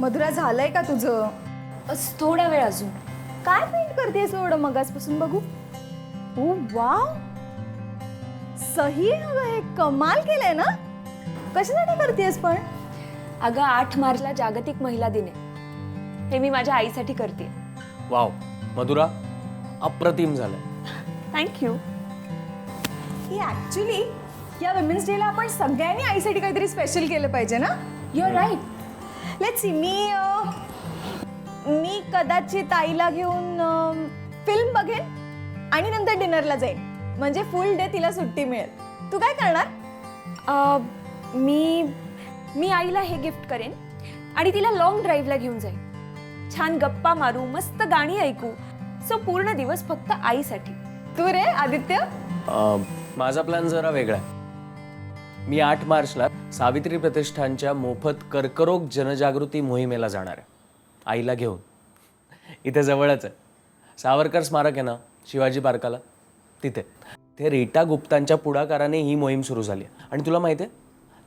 मधुरा झालंय का तुझं? बस थोडा वेळ अजून. काय पेंट करतेस एवढं मगासपासून बघू? ओ वाव, सही आहे अगं, हे कमाल केलंय ना. कशासाठी करतेस पण? अगं 8 मार्चला जागतिक महिला दिन आहे. हे मी माझ्या आईसाठी करते. वाव मधुरा, अप्रतिम झालं. थँक्यू. ही ऍक्च्युली या विमेन्स डेला आपण सगळ्यांनी आईसाठी काहीतरी स्पेशल केलं पाहिजे ना. You are right. Let's see, मी कदाचित आईला घेऊन फिल्म बघेन आणि नंतर डिनरला जाईन. म्हणजे फुल डे तिला सुट्टी मिळेल. तू काय करणार? मी आईला हे गिफ्ट करेन आणि तिला लॉंग ड्राईव्हला घेऊन जाईन. छान गप्पा मारू, मस्त गाणी ऐकू. सो पूर्ण दिवस फक्त आईसाठी. तू रे आदित्य? माझा प्लॅन जरा वेगळा आहे. मी 8 मार्चला सावित्री प्रतिष्ठानच्या मोफत कर्करोग जनजागृती मोहिमेला जाणार आहे आईला घेऊन. इथे जवळच आहे, सावरकर स्मारक आहे ना शिवाजी पार्काला, तिथे. ते रीटा गुप्तांच्या पुढाकाराने ही मोहीम सुरू झाली आहे. आणि तुला माहिती आहे,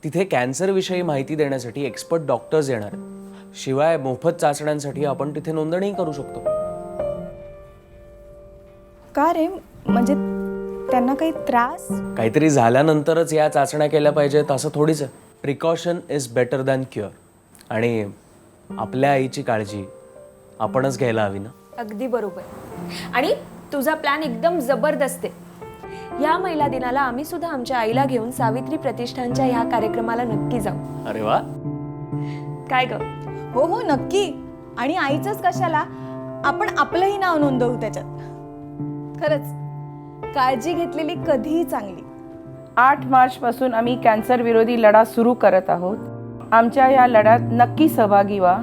तिथे कॅन्सरविषयी माहिती देण्यासाठी एक्सपर्ट डॉक्टर्स येणार आहेत. शिवाय मोफत चाचण्यांसाठी आपण तिथे नोंदणीही करू शकतो. का रे, म्हणजे त्यांना काही त्रास? काहीतरी झाल्यानंतरच या चाचण्या केल्या पाहिजेत असं थोडीच आहे. Precaution is better than cure. आणि आपल्या आईची काळजी आपणच घ्यायला हवी ना. अगदी बरोबर. आणि तुझा प्लॅन एकदम जबरदस्त आहे. या महिला दिनाला आम्ही सुद्धा आमच्या आईला घेऊन सावित्री प्रतिष्ठानच्या ह्या कार्यक्रमाला नक्की जाऊ. अरे वा. काय ग? हो हो नक्की. आणि आईचंच कशाला, आपण आपलंही नाव नोंदवू त्याच्यात. खरंच काळजी घेतलेली कधीही चांगली. 8 मार्चपासून आम्ही कॅन्सर विरोधी लढा सुरू करत आहोत. आमच्या या लढ्यात नक्की सहभागी व्हा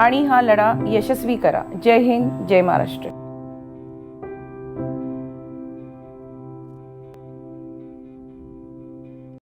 आणि हा लढा यशस्वी करा. जय हिंद, जय महाराष्ट्र.